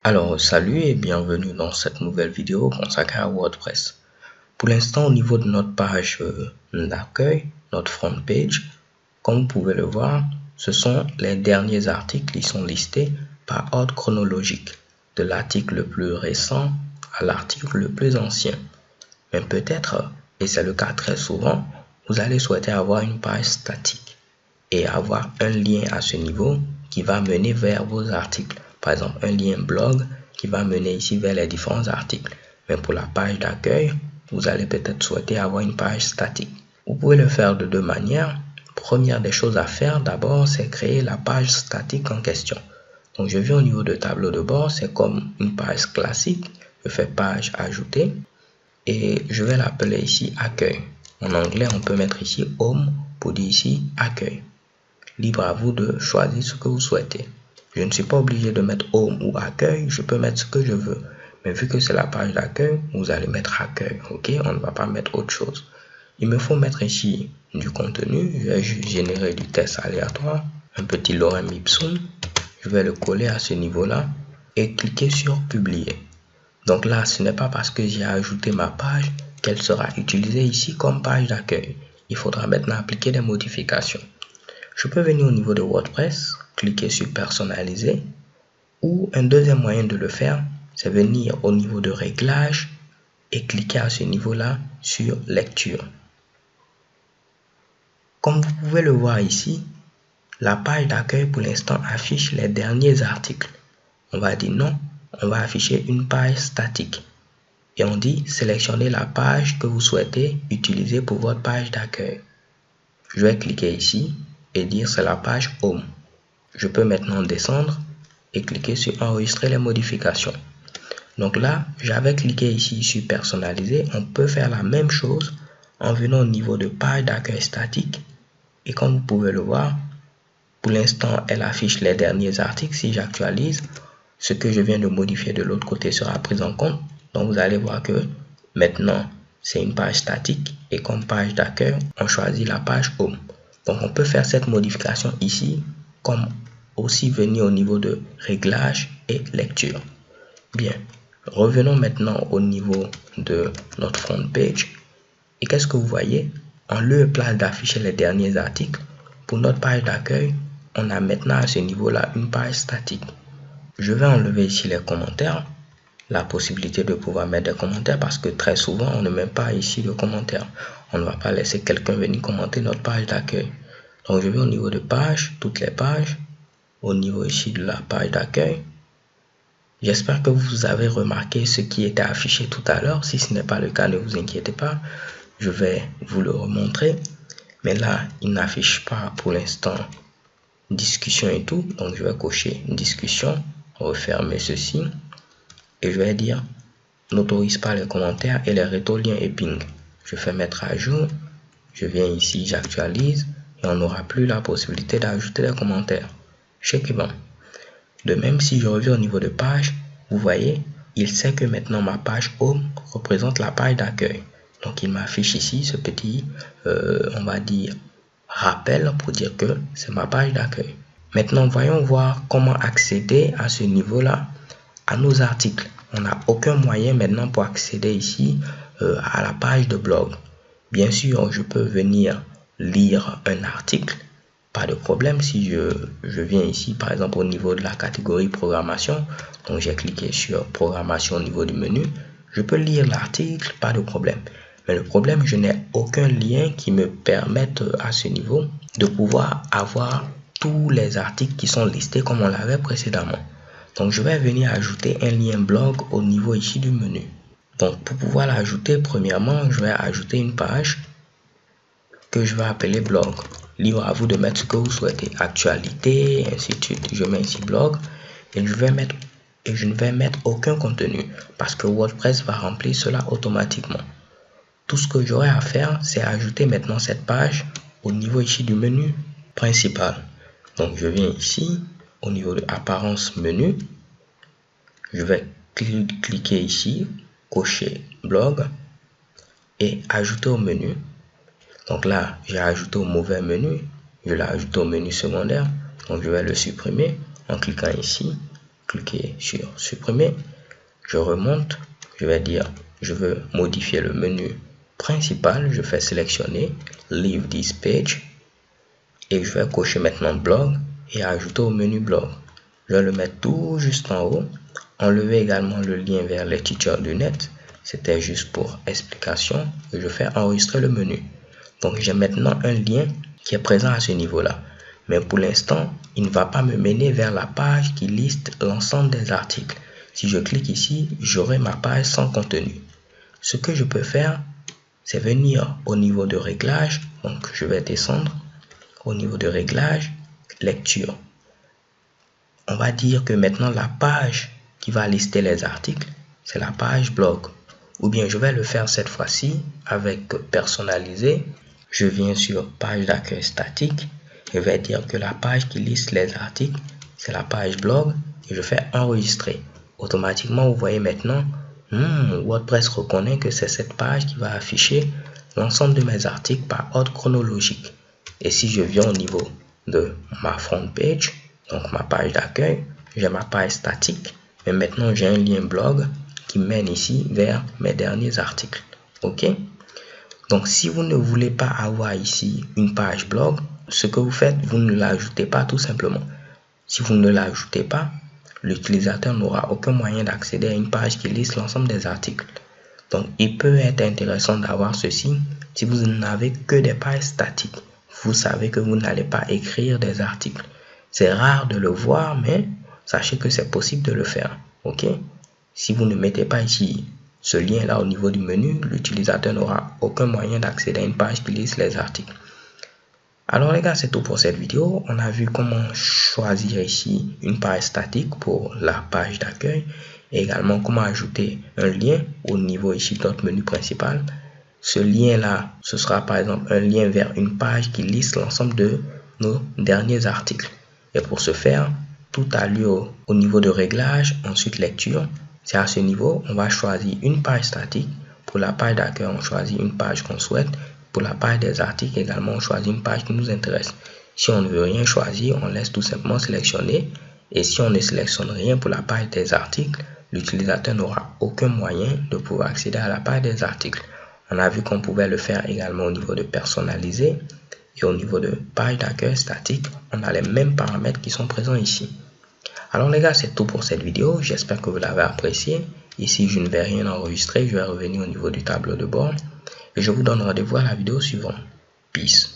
Salut et bienvenue dans cette nouvelle vidéo consacrée à WordPress. Pour l'instant, au niveau de notre page d'accueil, notre front page, comme vous pouvez le voir, ce sont les derniers articles qui sont listés par ordre chronologique, de l'article le plus récent à l'article le plus ancien. Mais peut-être, et c'est le cas très souvent, vous allez souhaiter avoir une page statique et avoir un lien à ce niveau qui va mener vers vos articles. Par exemple, un lien blog qui va mener ici vers les différents articles. Mais pour la page d'accueil, vous allez peut-être souhaiter avoir une page statique. Vous pouvez le faire de deux manières. Première des choses à faire, d'abord, c'est créer la page statique en question. Donc, je viens au niveau de tableau de bord, c'est comme une page classique. Je fais page ajoutée et je vais l'appeler ici accueil. En anglais, on peut mettre ici home pour dire ici accueil. Libre à vous de choisir ce que vous souhaitez. Je ne suis pas obligé de mettre home ou accueil, je peux mettre ce que je veux. Mais vu que c'est la page d'accueil, vous allez mettre accueil, ok? On ne va pas mettre autre chose. Il me faut mettre ici du contenu. Je vais générer du texte aléatoire, un petit lorem ipsum. Je vais le coller à ce niveau-là et cliquer sur publier. Donc là, ce n'est pas parce que j'ai ajouté ma page qu'elle sera utilisée ici comme page d'accueil. Il faudra maintenant appliquer des modifications. Je peux venir au niveau de WordPress, cliquer sur personnaliser, ou un deuxième moyen de le faire, c'est venir au niveau de réglage et cliquer à ce niveau-là sur lecture. Comme vous pouvez le voir ici, la page d'accueil pour l'instant affiche les derniers articles. On va dire non, on va afficher une page statique. Et on dit sélectionnez la page que vous souhaitez utiliser pour votre page d'accueil. Je vais cliquer ici et dire c'est la page home. Je peux maintenant descendre et cliquer sur enregistrer les modifications. Donc là, j'avais cliqué ici sur personnaliser. On peut faire la même chose en venant au niveau de page d'accueil statique. Et comme vous pouvez le voir, pour l'instant, elle affiche les derniers articles. Si j'actualise, ce que je viens de modifier de l'autre côté sera pris en compte. Donc vous allez voir que maintenant, c'est une page statique. Et comme page d'accueil, on choisit la page home. Donc on peut faire cette modification ici, comme aussi venir au niveau de réglage et lecture. Bien, revenons maintenant au niveau de notre front page. Et qu'est-ce que vous voyez? En lieu et place d'afficher les derniers articles, pour notre page d'accueil, on a maintenant à ce niveau-là une page statique. Je vais enlever ici les commentaires, la possibilité de pouvoir mettre des commentaires parce que très souvent, on ne met pas ici de commentaires. On ne va pas laisser quelqu'un venir commenter notre page d'accueil. Donc, je vais au niveau de page, toutes les pages, au niveau ici de la page d'accueil. J'espère que vous avez remarqué ce qui était affiché tout à l'heure. Si ce n'est pas le cas, ne vous inquiétez pas. Je vais vous le remontrer. Mais là, il n'affiche pas pour l'instant discussion et tout. Donc, je vais cocher discussion, refermer ceci. Et je vais dire n'autorise pas les commentaires et les rétro-liens et ping. Je fais mettre à jour. Je viens ici, j'actualise. Et on n'aura plus la possibilité d'ajouter des commentaires. Check bon. De même, si je reviens au niveau de page, vous voyez, il sait que maintenant ma page home représente la page d'accueil. Donc, il m'affiche ici ce petit, on va dire, rappel pour dire que c'est ma page d'accueil. Maintenant, voyons voir comment accéder à ce niveau-là à nos articles. On n'a aucun moyen maintenant pour accéder ici à la page de blog. Bien sûr, je peux venir lire un article. Pas de problème si je viens ici, par exemple, au niveau de la catégorie programmation. Donc, j'ai cliqué sur programmation au niveau du menu. Je peux lire l'article, pas de problème. Mais le problème, je n'ai aucun lien qui me permette à ce niveau de pouvoir avoir tous les articles qui sont listés comme on l'avait précédemment. Donc, je vais venir ajouter un lien blog au niveau ici du menu. Donc, pour pouvoir l'ajouter, premièrement, je vais ajouter une page que je vais appeler blog. Libre à vous de mettre ce que vous souhaitez. Actualité, ainsi de suite. Je mets ici blog et je ne vais mettre aucun contenu parce que WordPress va remplir cela automatiquement. Tout ce que j'aurai à faire, c'est ajouter maintenant cette page au niveau ici du menu principal. Donc, je viens ici au niveau de apparence menu. Je vais cliquer ici, cocher blog et ajouter au menu. Donc là, j'ai ajouté au mauvais menu. Je l'ai ajouté au menu secondaire. Donc, je vais le supprimer en cliquant ici, cliquer sur supprimer. Je remonte, je vais dire je veux modifier le menu principal. Je fais sélectionner Leave this page et je vais cocher maintenant blog et ajouter au menu blog. Je vais le mettre tout juste en haut. Enlever également le lien vers les teachers du net. C'était juste pour explication. Et je fais enregistrer le menu. Donc j'ai maintenant un lien qui est présent à ce niveau-là. Mais pour l'instant, il ne va pas me mener vers la page qui liste l'ensemble des articles. Si je clique ici, j'aurai ma page sans contenu. Ce que je peux faire, c'est venir au niveau de réglage. Donc je vais descendre au niveau de réglage, lecture. On va dire que maintenant la page qui va lister les articles, c'est la page blog. Ou bien je vais le faire cette fois-ci avec personnaliser. Je viens sur page d'accueil statique. Je vais dire que la page qui liste les articles, c'est la page blog et je fais enregistrer. Automatiquement, vous voyez maintenant, WordPress reconnaît que c'est cette page qui va afficher l'ensemble de mes articles par ordre chronologique. Et si je viens au niveau de ma front page, donc ma page d'accueil, j'ai ma page statique, mais maintenant j'ai un lien blog qui mène ici vers mes derniers articles. Ok? Donc si vous ne voulez pas avoir ici une page blog, ce que vous faites, vous ne l'ajoutez pas tout simplement. Si vous ne l'ajoutez pas, l'utilisateur n'aura aucun moyen d'accéder à une page qui liste l'ensemble des articles. Donc il peut être intéressant d'avoir ceci si vous n'avez que des pages statiques. Vous savez que vous n'allez pas écrire des articles. C'est rare de le voir, mais sachez que c'est possible de le faire. Ok? Si vous ne mettez pas ici ce lien là au niveau du menu, l'utilisateur n'aura aucun moyen d'accéder à une page qui liste les articles. Alors les gars, c'est tout pour cette vidéo. On a vu comment choisir ici une page statique pour la page d'accueil et également comment ajouter un lien au niveau ici de notre menu principal. Ce lien là, ce sera par exemple un lien vers une page qui liste l'ensemble de nos derniers articles. Et pour ce faire, tout a lieu au niveau de réglage, ensuite lecture. C'est à ce niveau, on va choisir une page statique. Pour la page d'accueil, on choisit une page qu'on souhaite. Pour la page des articles également, on choisit une page qui nous intéresse. Si on ne veut rien choisir, on laisse tout simplement sélectionner. Et si on ne sélectionne rien pour la page des articles, l'utilisateur n'aura aucun moyen de pouvoir accéder à la page des articles. On a vu qu'on pouvait le faire également au niveau de personnaliser. Et au niveau de page d'accueil statique, on a les mêmes paramètres qui sont présents ici. Alors les gars, c'est tout pour cette vidéo. J'espère que vous l'avez apprécié. Ici, je ne vais rien enregistrer. Je vais revenir au niveau du tableau de bord. Et je vous donne rendez-vous à la vidéo suivante. Peace.